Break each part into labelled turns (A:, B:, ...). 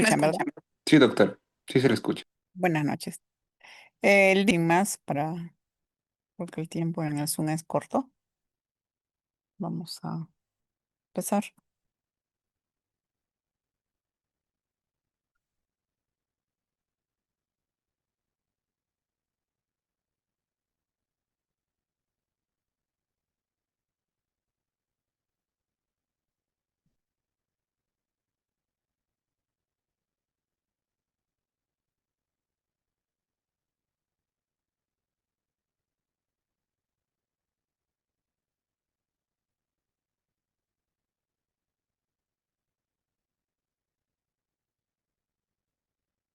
A: ¿Me
B: escuchan, ¿verdad?
A: escuchan? Sí, doctor. Sí se le escucha.
B: Buenas noches. El día más para, porque el tiempo en el Zoom es corto. Vamos a empezar.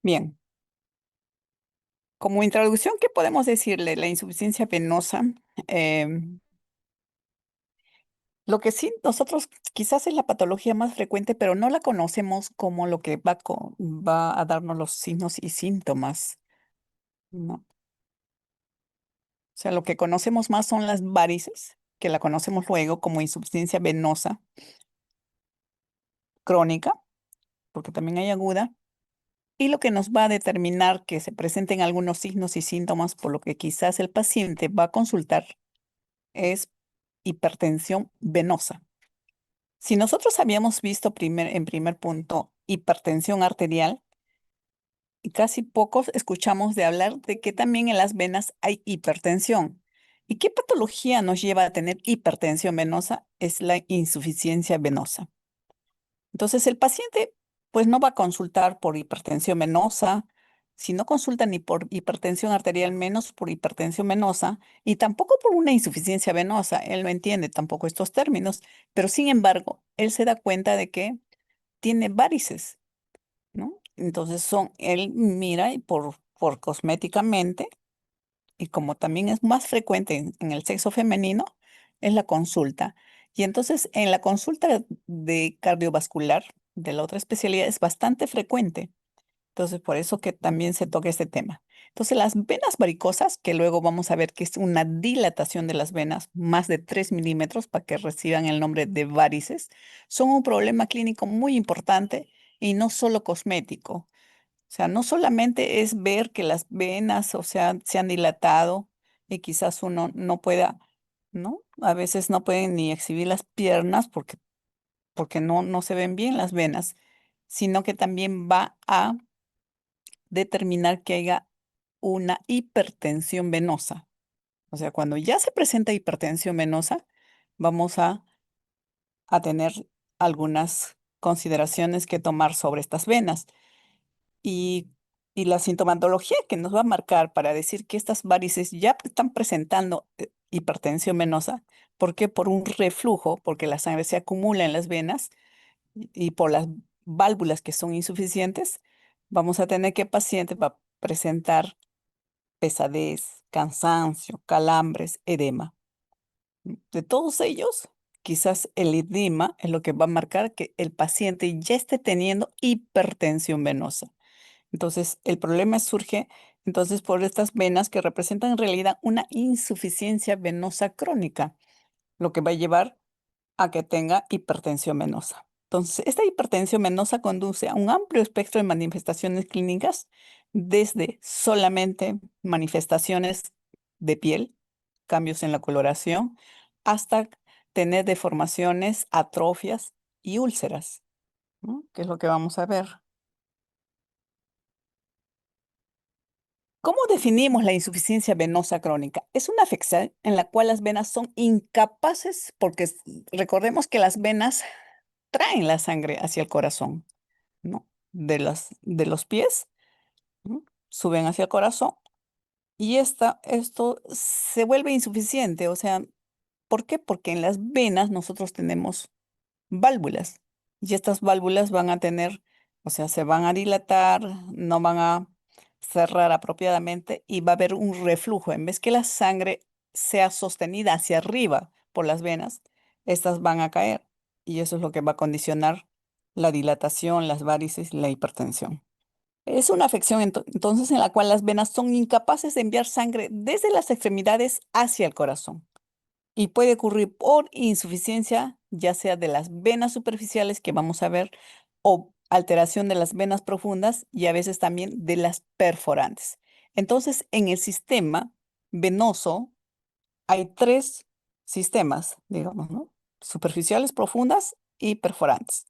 B: Bien. Como introducción, ¿qué podemos decirle? La insuficiencia venosa. em, lo que sí, nosotros quizás es la patología más frecuente, pero no la conocemos como lo que va a darnos los signos y síntomas, ¿no? O sea, lo que conocemos más son las varices, que la conocemos luego como insuficiencia venosa crónica, porque también hay aguda. Y lo que nos va a determinar que se presenten algunos signos y síntomas por lo que quizás el paciente va a consultar es hipertensión venosa. Si nosotros habíamos visto en primer punto hipertensión arterial, y casi pocos escuchamos de hablar de que también en las venas hay hipertensión. ¿Y qué patología nos lleva a tener hipertensión venosa? Es la insuficiencia venosa. Entonces el paciente pues no va a consultar por hipertensión venosa, si no consulta ni por hipertensión arterial, menos por hipertensión venosa y tampoco por una insuficiencia venosa. Él no entiende tampoco estos términos, pero sin embargo, él se da cuenta de que tiene varices, ¿no? Entonces él mira y por cosméticamente, y como también es más frecuente en el sexo femenino, es la consulta. Y entonces en la consulta de cardiovascular de la otra especialidad es bastante frecuente. Entonces por eso que también se toca este tema. Entonces las venas varicosas, que luego vamos a ver que es una dilatación de las venas, más de 3 milímetros para que reciban el nombre de varices, son un problema clínico muy importante y no solo cosmético. O sea, no solamente es ver que las venas, o sea, se han dilatado y quizás uno no pueda, ¿no? A veces no pueden ni exhibir las piernas porque no se ven bien las venas, sino que también va a determinar que haya una hipertensión venosa. O sea, cuando ya se presenta hipertensión venosa, vamos a tener algunas consideraciones que tomar sobre estas venas. Y, y la sintomatología que nos va a marcar para decir que estas varices ya están presentando hipertensión venosa. ¿Por qué? Por un reflujo, porque la sangre se acumula en las venas y por las válvulas que son insuficientes, vamos a tener que el paciente va a presentar pesadez, cansancio, calambres, edema. De todos ellos, quizás el edema es lo que va a marcar que el paciente ya esté teniendo hipertensión venosa. Entonces, el problema surge entonces por estas venas que representan en realidad una insuficiencia venosa crónica, lo que va a llevar a que tenga hipertensión venosa. Entonces, esta hipertensión venosa conduce a un amplio espectro de manifestaciones clínicas, desde solamente manifestaciones de piel, cambios en la coloración, hasta tener deformaciones, atrofias y úlceras, ¿no? Que es lo que vamos a ver. ¿Cómo definimos la insuficiencia venosa crónica? Es una afección en la cual las venas son incapaces, porque recordemos que las venas traen la sangre hacia el corazón, ¿no? De los pies, ¿no? Suben hacia el corazón y esto se vuelve insuficiente. O sea, ¿por qué? Porque en las venas nosotros tenemos válvulas y estas válvulas van a tener, o sea, se van a dilatar, no van a cerrar apropiadamente y va a haber un reflujo. En vez que la sangre sea sostenida hacia arriba por las venas, estas van a caer y eso es lo que va a condicionar la dilatación, las varices y la hipertensión. Es una afección entonces en la cual las venas son incapaces de enviar sangre desde las extremidades hacia el corazón y puede ocurrir por insuficiencia, ya sea de las venas superficiales que vamos a ver, o alteración de las venas profundas y a veces también de las perforantes. Entonces, en el sistema venoso hay tres sistemas, digamos, ¿no? Superficiales, profundas y perforantes.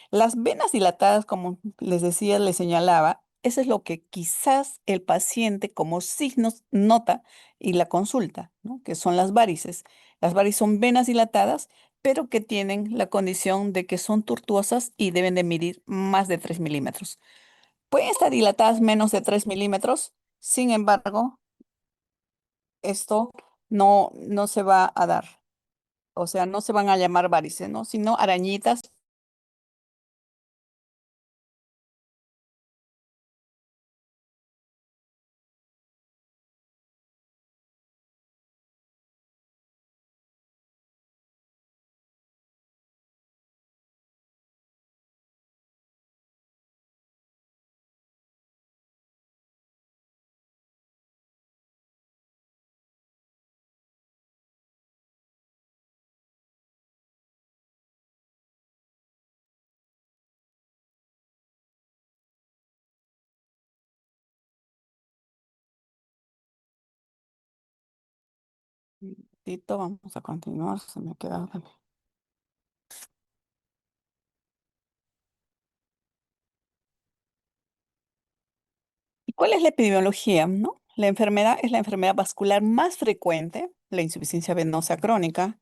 B: Las venas dilatadas, como les decía, les señalaba, eso es lo que quizás el paciente como signos nota y la consulta, ¿no? Que son las varices. Las varices son venas dilatadas, pero que tienen la condición de que son tortuosas y deben de medir más de 3 milímetros. Pueden estar dilatadas menos de 3 milímetros, sin embargo, esto no se va a dar. O sea, no se van a llamar varices, ¿no? Sino arañitas. Tito, vamos a continuar, se me queda. ¿Y cuál es la epidemiología, no? La enfermedad es la enfermedad vascular más frecuente, la insuficiencia venosa crónica,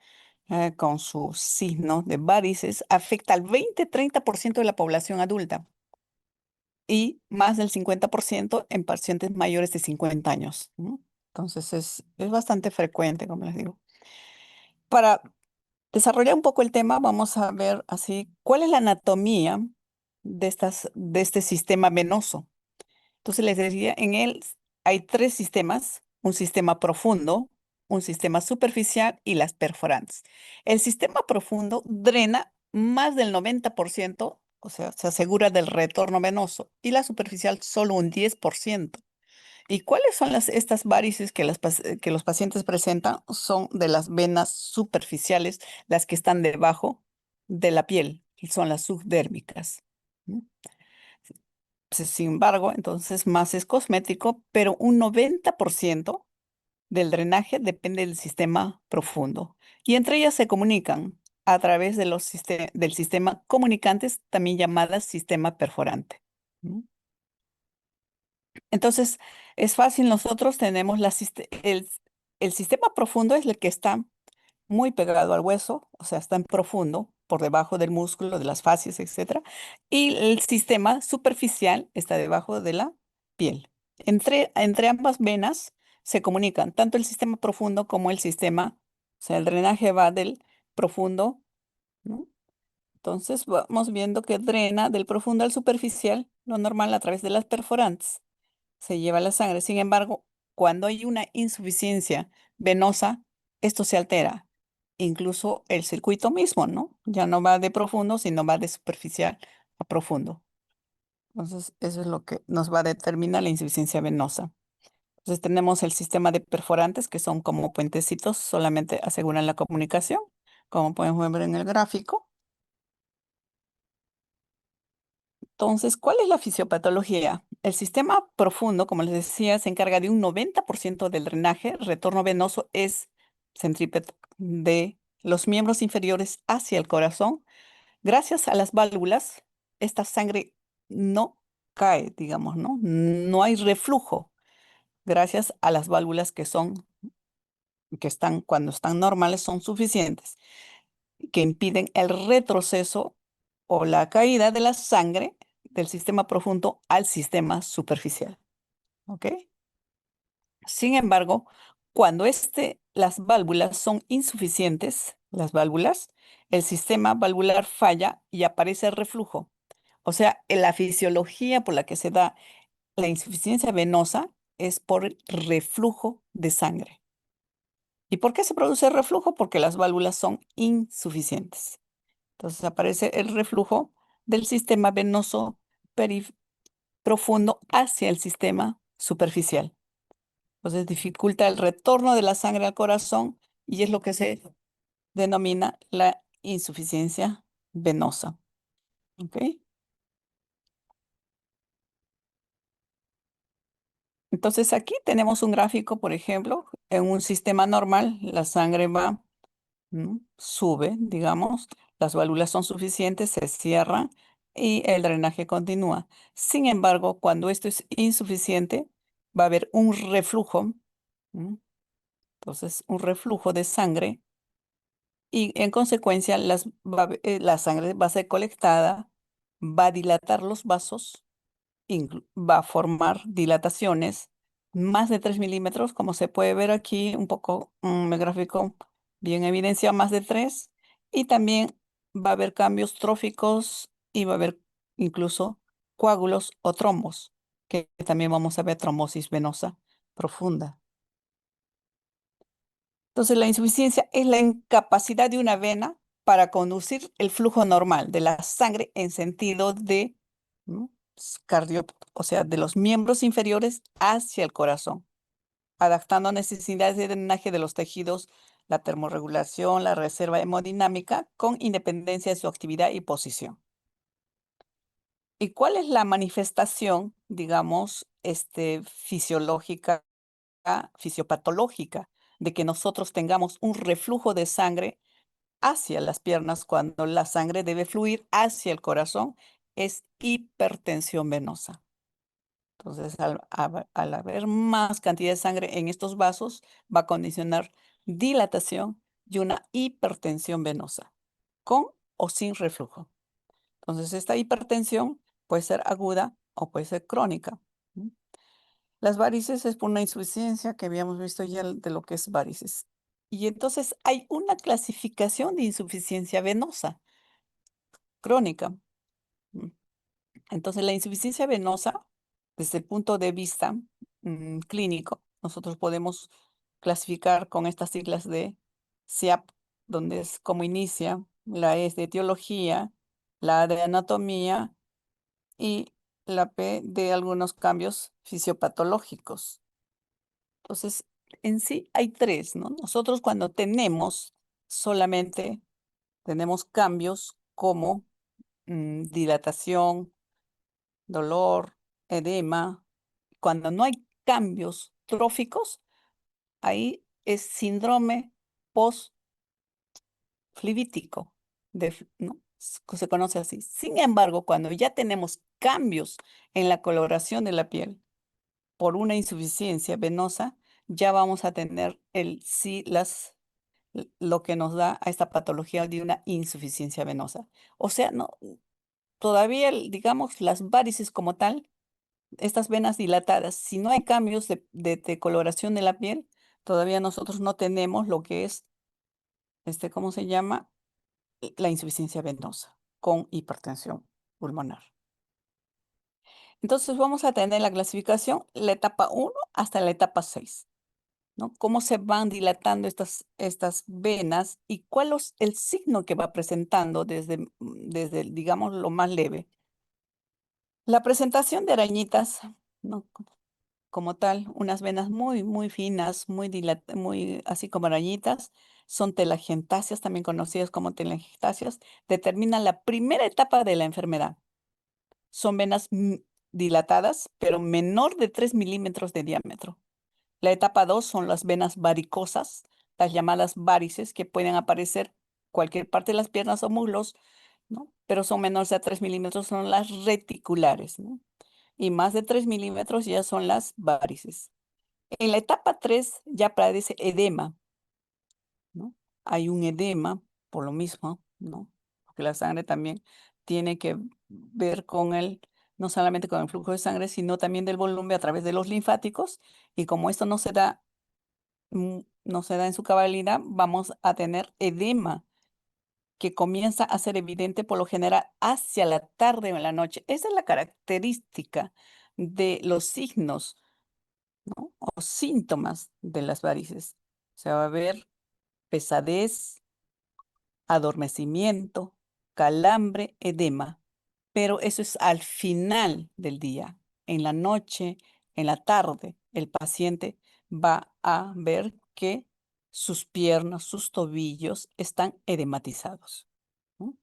B: con sus signos de varices, afecta al 20-30% de la población adulta y más del 50% en pacientes mayores de 50 años, ¿no? Entonces es bastante frecuente, como les digo. Para desarrollar un poco el tema, vamos a ver así cuál es la anatomía de este sistema venoso. Entonces les decía, en él hay tres sistemas, un sistema profundo, un sistema superficial y las perforantes. El sistema profundo drena más del 90%, o sea, se asegura del retorno venoso, y la superficial solo un 10%. ¿Y cuáles son estas varices que, que los pacientes presentan? Son de las venas superficiales, las que están debajo de la piel, y son las subdérmicas. ¿No? Sin embargo, entonces más es cosmético, pero un 90% del drenaje depende del sistema profundo. Y entre ellas se comunican a través de del sistema comunicantes, también llamadas sistema perforante. ¿No? Entonces, es fácil, nosotros tenemos el sistema profundo es el que está muy pegado al hueso, o sea, está en profundo, por debajo del músculo, de las fascias, etcétera, y el sistema superficial está debajo de la piel. Entre ambas venas se comunican tanto el sistema profundo como el sistema, o sea, el drenaje va del profundo, ¿no? Entonces vamos viendo que drena del profundo al superficial, lo normal a través de las perforantes se lleva la sangre. Sin embargo, cuando hay una insuficiencia venosa, esto se altera. Incluso el circuito mismo, ¿no? Ya no va de profundo, sino va de superficial a profundo. Entonces, eso es lo que nos va a determinar la insuficiencia venosa. Entonces, tenemos el sistema de perforantes, que son como puentecitos, solamente aseguran la comunicación, como podemos ver en el gráfico. Entonces, ¿cuál es la fisiopatología? El sistema profundo, como les decía, se encarga de un 90% del drenaje. Retorno venoso es centrípeto de los miembros inferiores hacia el corazón. Gracias a las válvulas, esta sangre no cae, digamos, ¿no? No hay reflujo. Gracias a las válvulas que están, cuando están normales, son suficientes, que impiden el retroceso o la caída de la sangre del sistema profundo al sistema superficial. ¿Ok? Sin embargo, cuando las válvulas son insuficientes, las válvulas, el sistema valvular falla y aparece el reflujo. O sea, la fisiología por la que se da la insuficiencia venosa es por el reflujo de sangre. ¿Y por qué se produce el reflujo? Porque las válvulas son insuficientes. Entonces aparece el reflujo del sistema venoso profundo hacia el sistema superficial. Entonces dificulta el retorno de la sangre al corazón y es lo que se denomina la insuficiencia venosa. ¿Ok? Entonces aquí tenemos un gráfico, por ejemplo, en un sistema normal, la sangre va, ¿no? Sube, digamos, las válvulas son suficientes, se cierran y el drenaje continúa. Sin embargo, cuando esto es insuficiente, va a haber un reflujo, ¿no? Entonces, un reflujo de sangre y en consecuencia la sangre va a ser colectada, va a dilatar los vasos, va a formar dilataciones más de 3 milímetros, como se puede ver aquí un poco el gráfico bien evidencia más de 3, y también va a haber cambios tróficos y va a haber incluso coágulos o trombos, que también vamos a ver trombosis venosa profunda. Entonces, la insuficiencia es la incapacidad de una vena para conducir el flujo normal de la sangre en sentido de, ¿no? Cardio, o sea, de los miembros inferiores hacia el corazón, adaptando a necesidades de drenaje de los tejidos, la termorregulación, la reserva hemodinámica, con independencia de su actividad y posición. ¿Y cuál es la manifestación, digamos, fisiológica, fisiopatológica, de que nosotros tengamos un reflujo de sangre hacia las piernas cuando la sangre debe fluir hacia el corazón? Es hipertensión venosa. Entonces, al haber más cantidad de sangre en estos vasos, va a condicionar dilatación y una hipertensión venosa, con o sin reflujo. Entonces, esta hipertensión puede ser aguda o puede ser crónica. ¿M? Las varices es por una insuficiencia que habíamos visto ya de lo que es varices. Y entonces hay una clasificación de insuficiencia venosa crónica. ¿M? Entonces, la insuficiencia venosa, desde el punto de vista clínico, nosotros podemos clasificar con estas siglas de SIAP, donde es como inicia, la E es de etiología, la A de anatomía y la P de algunos cambios fisiopatológicos. Entonces, en sí hay tres, ¿no? Nosotros cuando solamente tenemos cambios como dilatación, dolor, edema. Cuando no hay cambios tróficos, ahí es síndrome postflebitítico, ¿no? Se conoce así. Sin embargo, cuando ya tenemos cambios en la coloración de la piel por una insuficiencia venosa, ya vamos a tener sí, lo que nos da a esta patología de una insuficiencia venosa. O sea, no, todavía, digamos, las varices como tal, estas venas dilatadas, si no hay cambios de coloración de la piel, todavía nosotros no tenemos lo que es, ¿cómo se llama? La insuficiencia venosa con hipertensión pulmonar. Entonces vamos a tener la clasificación, la etapa 1 hasta la etapa 6, ¿no? Cómo se van dilatando estas venas y cuál es el signo que va presentando desde, digamos, lo más leve. La presentación de arañitas, ¿no? Como tal, unas venas muy, muy finas, muy así como arañitas, son telangiectasias, también conocidas como telangiectasias, determinan la primera etapa de la enfermedad. Son venas dilatadas, pero menor de 3 milímetros de diámetro. La etapa 2 son las venas varicosas, las llamadas varices, que pueden aparecer cualquier parte de las piernas o muslos, ¿no? Pero son menores a 3 milímetros, son las reticulares, ¿no? Y más de 3 milímetros ya son las varices. En la etapa 3 ya aparece edema, ¿no? Hay un edema por lo mismo, ¿no? Porque la sangre también tiene que ver con no solamente con el flujo de sangre, sino también del volumen a través de los linfáticos. Y como esto no se da en su cabalidad, vamos a tener edema que comienza a ser evidente por lo general hacia la tarde o en la noche. Esa es la característica de los signos, ¿no? O síntomas de las varices. Se va a ver pesadez, adormecimiento, calambre, edema. Pero eso es al final del día. En la noche, en la tarde, el paciente va a ver que sus piernas, sus tobillos están edematizados, ¿no?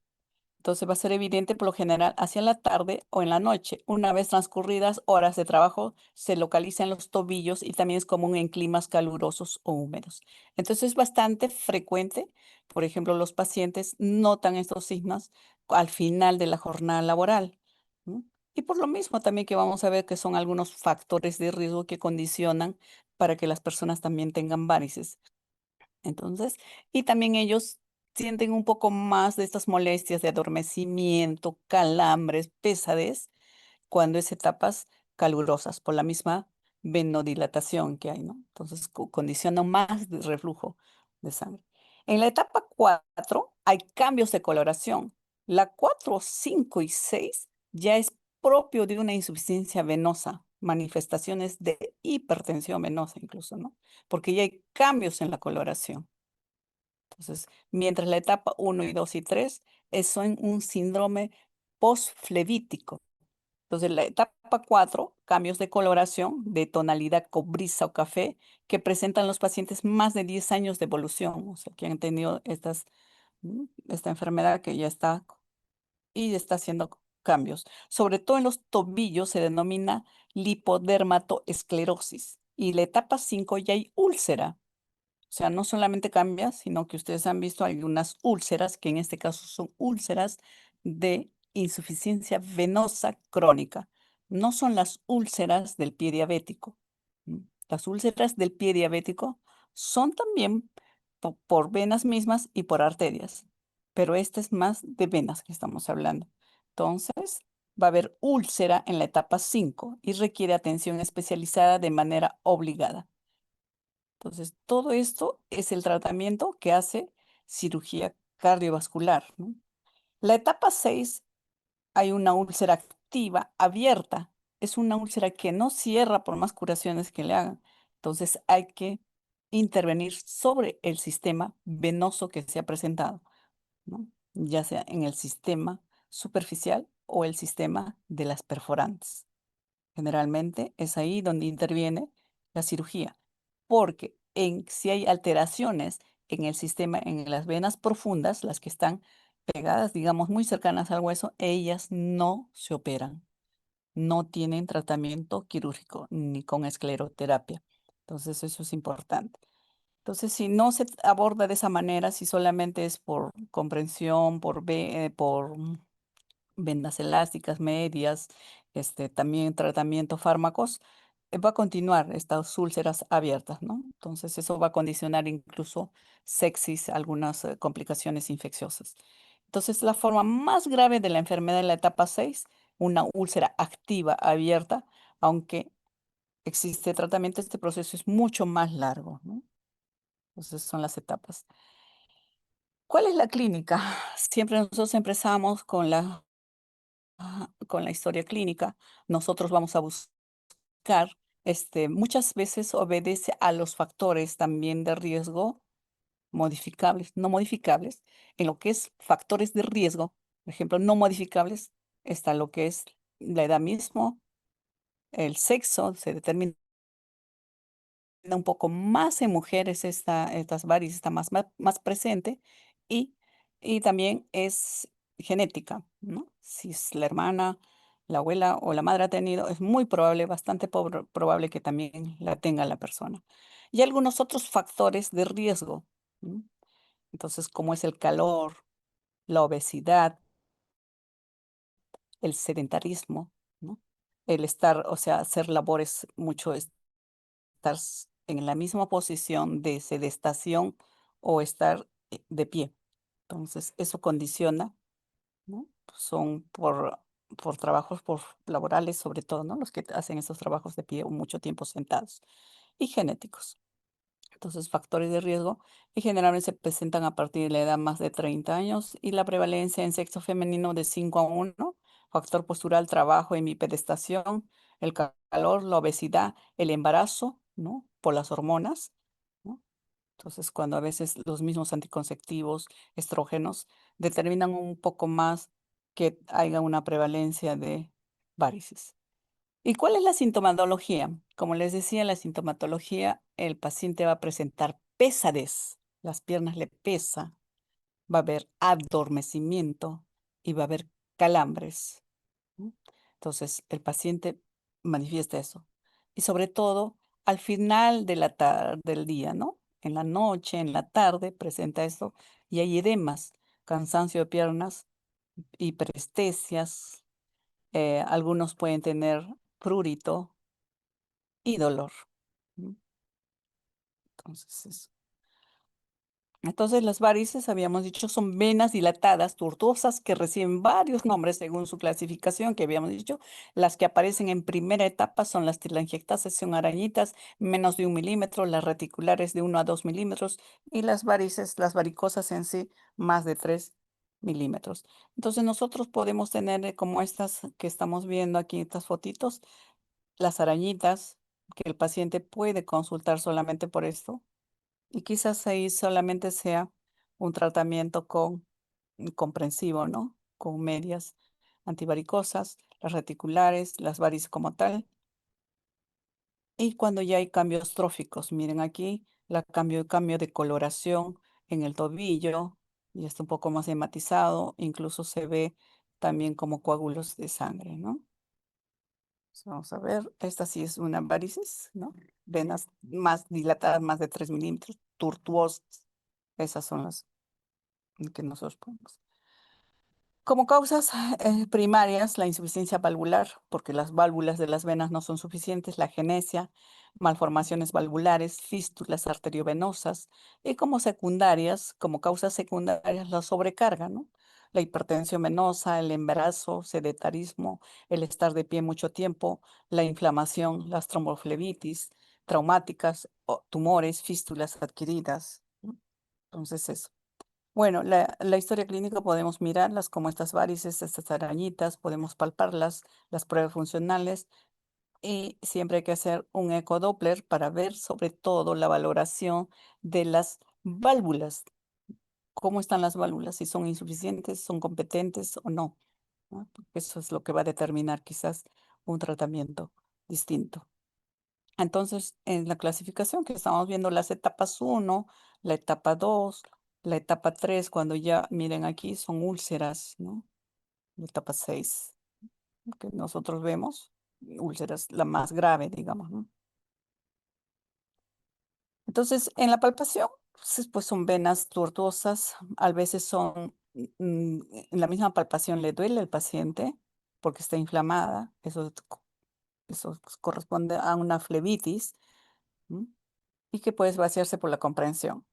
B: Entonces va a ser evidente por lo general hacia la tarde o en la noche. Una vez transcurridas horas de trabajo, se localiza en los tobillos y también es común en climas calurosos o húmedos. Entonces es bastante frecuente. Por ejemplo, los pacientes notan estos signos al final de la jornada laboral. ¿No? Y por lo mismo también que vamos a ver que son algunos factores de riesgo que condicionan para que las personas también tengan varices. Entonces, y también ellos sienten un poco más de estas molestias de adormecimiento, calambres, pesadez, cuando es etapas calurosas por la misma venodilatación que hay, ¿no? Entonces, condiciona más de reflujo de sangre. En la etapa 4 hay cambios de coloración. La 4, 5 y 6 ya es propio de una insuficiencia venosa, manifestaciones de hipertensión venosa incluso, ¿no? Porque ya hay cambios en la coloración. Entonces, mientras la etapa 1 y 2 y 3 son un síndrome postflevítico. Entonces, la etapa 4, cambios de coloración de tonalidad cobriza o café, que presentan los pacientes más de 10 años de evolución, o sea, que han tenido esta enfermedad que ya está y está haciendo cambios. Sobre todo en los tobillos se denomina lipodermatoesclerosis. Y la etapa 5 ya hay úlcera. O sea, no solamente cambia, sino que ustedes han visto algunas úlceras, que en este caso son úlceras de insuficiencia venosa crónica. No son las úlceras del pie diabético. Las úlceras del pie diabético son también por venas mismas y por arterias, pero esta es más de venas que estamos hablando. Entonces, va a haber úlcera en la etapa 5 y requiere atención especializada de manera obligada. Entonces, todo esto es el tratamiento que hace cirugía cardiovascular, ¿no? La etapa 6 hay una úlcera activa abierta. Es una úlcera que no cierra por más curaciones que le hagan. Entonces, hay que intervenir sobre el sistema venoso que se ha presentado, ¿no? Ya sea en el sistema superficial o el sistema de las perforantes. Generalmente es ahí donde interviene la cirugía, porque si hay alteraciones en el sistema, en las venas profundas, las que están pegadas, digamos, muy cercanas al hueso, ellas no se operan, no tienen tratamiento quirúrgico ni con escleroterapia. Entonces, eso es importante. Entonces, si no se aborda de esa manera, si solamente es por comprensión, por vendas elásticas, medias, también tratamiento, fármacos, va a continuar estas úlceras abiertas, ¿no? Entonces eso va a condicionar incluso sepsis, algunas complicaciones infecciosas. Entonces la forma más grave de la enfermedad en la etapa 6, una úlcera activa abierta, aunque existe tratamiento, este proceso es mucho más largo, ¿no? Entonces son las etapas. ¿Cuál es la clínica? Siempre nosotros empezamos con la historia clínica. Nosotros vamos a buscar, muchas veces obedece a los factores también de riesgo modificables, no modificables. En lo que es factores de riesgo, por ejemplo, no modificables, está lo que es la edad mismo, el sexo, se determina un poco más en mujeres estas varices está más presente y, y también es genética, ¿no? Si es la hermana, la abuela o la madre ha tenido, es muy probable, bastante probable que también la tenga la persona. Y algunos otros factores de riesgo, ¿no? Entonces, como es el calor, la obesidad, el sedentarismo, ¿no? El estar, o sea, hacer labores mucho estar en la misma posición de sedestación o estar de pie. Entonces, eso condiciona, ¿no? Son por trabajos por laborales, sobre todo, ¿no? Los que hacen esos trabajos de pie o mucho tiempo sentados y genéticos. Entonces, factores de riesgo y generalmente se presentan a partir de la edad más de 30 años y la prevalencia en sexo femenino de 5 a 1, factor postural, trabajo, hemipedestación, el calor, la obesidad, el embarazo, ¿no? Por las hormonas, ¿no? Entonces, cuando a veces los mismos anticonceptivos, estrógenos, determinan un poco más que haya una prevalencia de varices. ¿Y cuál es la sintomatología? Como les decía, la sintomatología, el paciente va a presentar pesadez, las piernas le pesa, va a haber adormecimiento, y va a haber calambres, ¿no? Entonces, el paciente manifiesta eso. Y sobre todo, al final de del día, ¿no? En la noche, en la tarde, presenta esto y hay edemas, cansancio de piernas, hiperestesias, algunos pueden tener prurito y dolor, ¿no? Entonces, eso. Entonces, las varices, habíamos dicho, son venas dilatadas, tortuosas, que reciben varios nombres según su clasificación, que habíamos dicho. Las que aparecen en primera etapa son las telangiectasias, son arañitas, menos de 1 milímetro, las reticulares de 1 a 2 milímetros, y las varices, las varicosas en sí, más de 3 milímetros. Entonces, nosotros podemos tener como estas que estamos viendo aquí, estas fotitos, las arañitas, que el paciente puede consultar solamente por esto y quizás ahí solamente sea un tratamiento comprensivo, ¿no? Con medias antivaricosas, las reticulares, las varices como tal. Y cuando ya hay cambios tróficos, miren aquí, cambio de coloración en el tobillo, y está un poco más hematizado, incluso se ve también como coágulos de sangre, ¿no? Vamos a ver, esta sí es una varices, ¿no? Venas más dilatadas, más de 3 milímetros, tortuosas. Esas son las que nosotros ponemos. Como causas primarias, la insuficiencia valvular, porque las válvulas de las venas no son suficientes, la genesia, malformaciones valvulares, fístulas arteriovenosas, y como secundarias, como causas secundarias, la sobrecarga, ¿no? La hipertensión venosa, el embarazo, sedentarismo, el estar de pie mucho tiempo, la inflamación, las tromboflebitis, traumáticas, o tumores, fístulas adquiridas, ¿no? Entonces, eso. Bueno, la historia clínica podemos mirarlas como estas varices, estas arañitas, podemos palparlas, las pruebas funcionales y siempre hay que hacer un ecodoppler para ver sobre todo la valoración de las válvulas, cómo están las válvulas, si son insuficientes, son competentes o no, ¿no? Porque eso es lo que va a determinar quizás un tratamiento distinto. Entonces, en la clasificación que estamos viendo las etapas uno, la etapa 2, la etapa 3, cuando ya, miren aquí, son úlceras, ¿no? La etapa 6, que nosotros vemos, úlceras, la más grave, digamos, ¿no? Entonces, en la palpación, pues son venas tortuosas, a veces son, en la misma palpación le duele al paciente porque está inflamada, eso corresponde a una flebitis, ¿m? Y que puede vaciarse por la comprensión.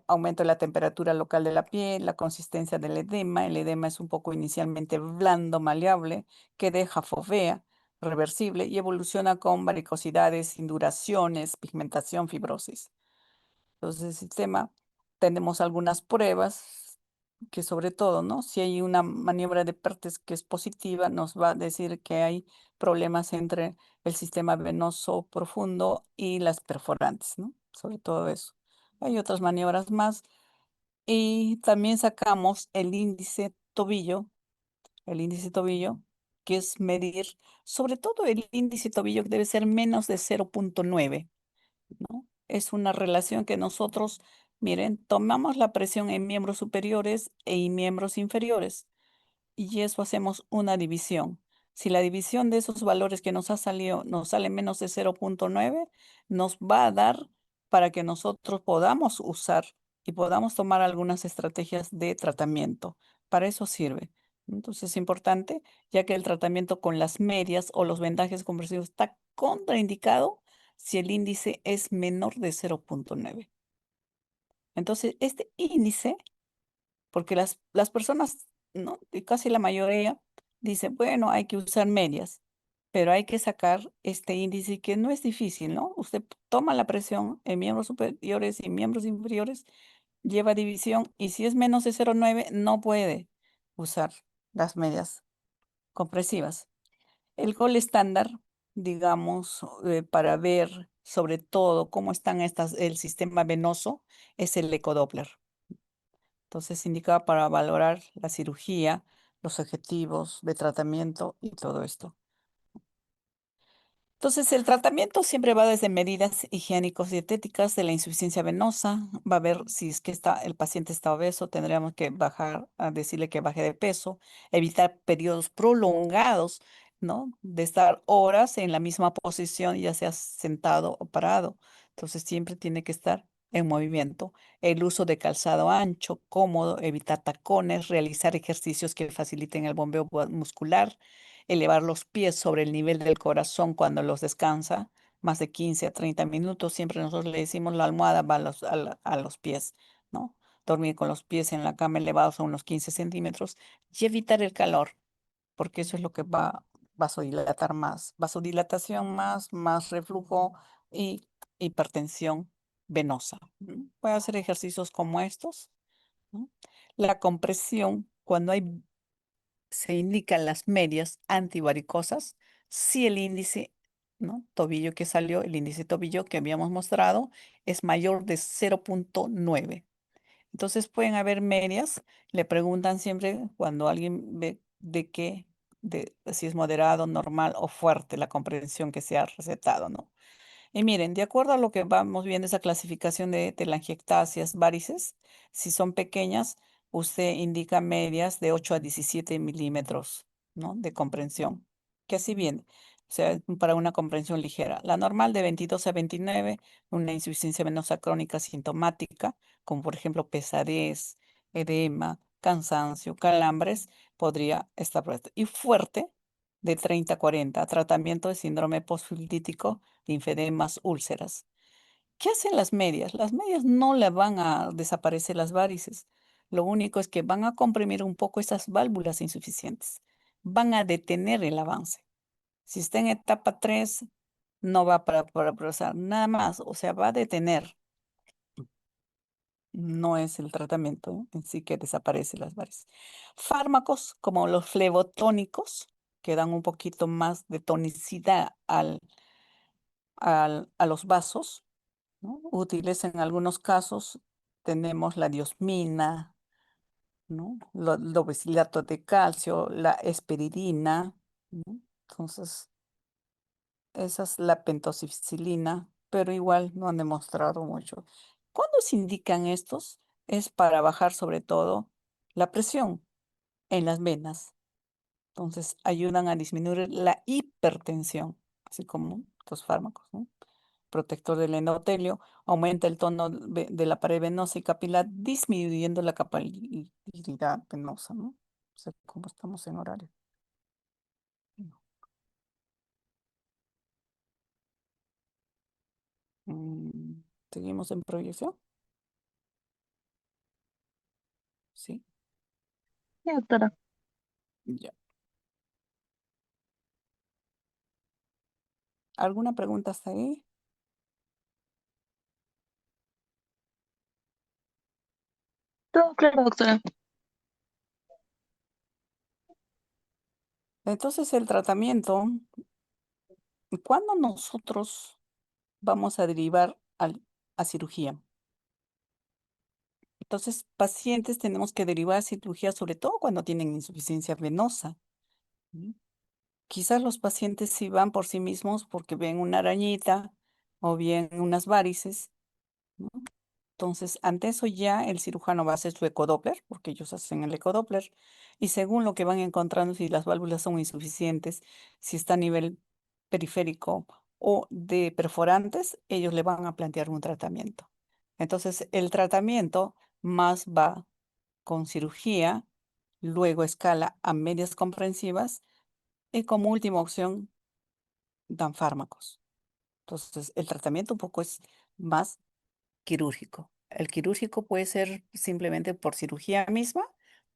B: Aumento de la temperatura local de la piel, la consistencia del edema. El edema es un poco inicialmente blando, maleable, que deja fovea reversible y evoluciona con varicosidades, induraciones, pigmentación, fibrosis. Entonces, el sistema, tenemos algunas pruebas que sobre todo, ¿no? Si hay una maniobra de Pertes que es positiva, nos va a decir que hay problemas entre el sistema venoso profundo y las perforantes, ¿no? Sobre todo eso. Hay otras maniobras más y también sacamos el índice tobillo, que es medir, sobre todo el índice tobillo que debe ser menos de 0,9, ¿no? Es una relación que nosotros, miren, tomamos la presión en miembros superiores e en miembros inferiores y eso hacemos una división. Si la división de esos valores que nos ha salido nos sale menos de 0,9, nos va a dar para que nosotros podamos usar y podamos tomar algunas estrategias de tratamiento. Para eso sirve. Entonces es importante, ya que el tratamiento con las medias o los vendajes compresivos está contraindicado si el índice es menor de 0,9. Entonces, este índice, porque las personas, ¿no? Y casi la mayoría dice, bueno, hay que usar medias, pero hay que sacar este índice que no es difícil, ¿no? Usted toma la presión en miembros superiores y miembros inferiores, lleva división y si es menos de 0,9 no puede usar las medias compresivas. El gol estándar, digamos, para ver sobre todo cómo están el sistema venoso, es el ecodoppler. Entonces, indica para valorar la cirugía, los objetivos de tratamiento y todo esto. Entonces, el tratamiento siempre va desde medidas higiénicos dietéticas de la insuficiencia venosa. Va a ver si es que el paciente está obeso, tendríamos que bajar, a decirle que baje de peso, evitar periodos prolongados, ¿no? De estar horas en la misma posición, ya sea sentado o parado. Entonces, siempre tiene que estar en movimiento. El uso de calzado ancho, cómodo, evitar tacones, realizar ejercicios que faciliten el bombeo muscular, elevar los pies sobre el nivel del corazón cuando los descansa, más de 15 a 30 minutos. Siempre nosotros le decimos la almohada va a los pies, ¿no? Dormir con los pies en la cama elevados a unos 15 centímetros y evitar el calor, porque eso es lo que va a vasodilatar más. Vasodilatación más reflujo y hipertensión venosa. Puede hacer ejercicios como estos, ¿no? La compresión, cuando se indican las medias antivaricosas si el índice, ¿no? Tobillo que salió, el índice tobillo que habíamos mostrado es mayor de 0,9. Entonces pueden haber medias, le preguntan siempre cuando alguien ve de qué, de si es moderado, normal o fuerte la comprensión que se ha recetado, ¿no? Y miren, de acuerdo a lo que vamos viendo, esa clasificación de telangiectasias, varices, si son pequeñas, usted indica medias de 8 a 17 milímetros, ¿no? De comprensión, que así viene, o sea, para una comprensión ligera. La normal de 22 a 29, una insuficiencia venosa crónica sintomática, como por ejemplo pesadez, edema, cansancio, calambres, podría estar presente. Y fuerte, de 30 a 40, tratamiento de síndrome posfilítico, linfedemas, úlceras. ¿Qué hacen las medias? Las medias no le van a desaparecer las varices. Lo único es que van a comprimir un poco esas válvulas insuficientes. Van a detener el avance. Si está en etapa 3, no va para progresar nada más. O sea, va a detener. No es el tratamiento en sí que desaparece las varices. Fármacos como los flebotónicos, que dan un poquito más de tonicidad a los vasos, ¿no? Útiles en algunos casos. Tenemos la diosmina, ¿no? El dobencilato de calcio, la esperidina, ¿no? Entonces, esa es la pentosifilina, pero igual no han demostrado mucho. ¿Cuándo se indican estos? Es para bajar sobre todo la presión en las venas. Entonces, ayudan a disminuir la hipertensión, así como los fármacos, ¿no? Protector del endotelio, aumenta el tono de la pared venosa y capilar, disminuyendo la capilaridad venosa, ¿no? O sea, como estamos en horario. Mm, ¿Seguimos en proyección? Sí.
C: Sí, doctora.
B: Ya. ¿Alguna pregunta hasta ahí?
C: Todo claro, doctora.
B: Entonces, el tratamiento, ¿cuándo nosotros vamos a derivar a cirugía? Entonces, pacientes tenemos que derivar a cirugía, sobre todo cuando tienen insuficiencia venosa. ¿Mm? Quizás los pacientes sí van por sí mismos porque ven una arañita o bien unas varices, ¿no? Entonces, ante eso ya el cirujano va a hacer su ecodoppler, porque ellos hacen el ecodoppler, y según lo que van encontrando, si las válvulas son insuficientes, si está a nivel periférico o de perforantes, ellos le van a plantear un tratamiento. Entonces, el tratamiento más va con cirugía, luego escala a medias comprensivas y como última opción dan fármacos. Entonces, el tratamiento un poco es más quirúrgico. El quirúrgico puede ser simplemente por cirugía misma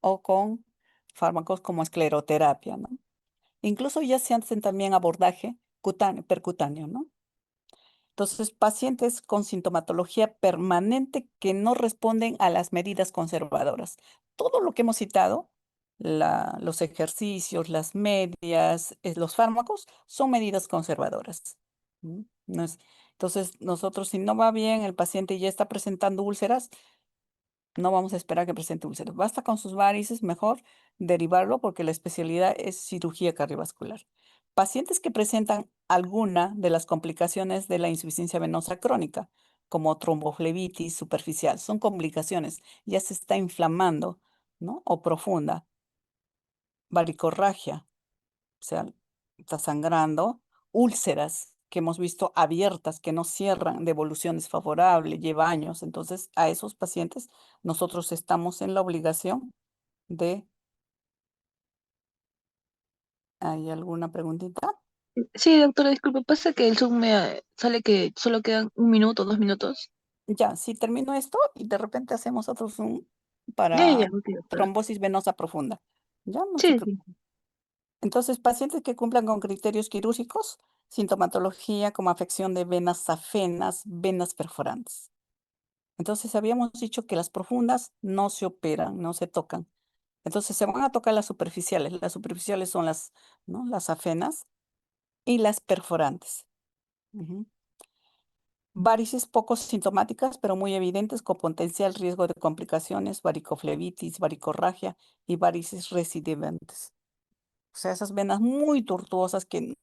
B: o con fármacos como escleroterapia, ¿no? Incluso ya se hacen también abordaje percutáneo, ¿no? Entonces, pacientes con sintomatología permanente que no responden a las medidas conservadoras. Todo lo que hemos citado, los ejercicios, las medias, los fármacos, son medidas conservadoras. ¿Mm? Entonces, nosotros, si no va bien, el paciente ya está presentando úlceras, no vamos a esperar que presente úlceras. Basta con sus varices, mejor derivarlo porque la especialidad es cirugía cardiovascular. pacientes que presentan alguna de las complicaciones de la insuficiencia venosa crónica, como tromboflebitis superficial, son complicaciones, ya se está inflamando, ¿no? O profunda, varicorragia, o sea, está sangrando, úlceras que hemos visto abiertas, que no cierran, de evolución desfavorable, lleva años. Entonces, a esos pacientes nosotros estamos en la obligación de... ¿Hay alguna preguntita?
C: Sí, doctora, disculpe, pasa que el Zoom me sale que solo quedan 1 minuto, 2 minutos.
B: Ya, si termino esto y de repente hacemos otro Zoom
C: Ya,
B: para
C: ok, doctora.
B: trombosis venosa profunda. Ya, no se
C: Sí, sí.
B: preocupe. Entonces, pacientes que cumplan con criterios quirúrgicos, sintomatología como afección de venas safenas, venas perforantes. Entonces, habíamos dicho que las profundas no se operan, no se tocan. Entonces, se van a tocar las superficiales. Las superficiales son las, ¿no? Las safenas y las perforantes. Ujú. Varices poco sintomáticas, pero muy evidentes, con potencial riesgo de complicaciones, varicoflebitis, varicorragia y varices recidiventes. O sea, esas venas muy tortuosas que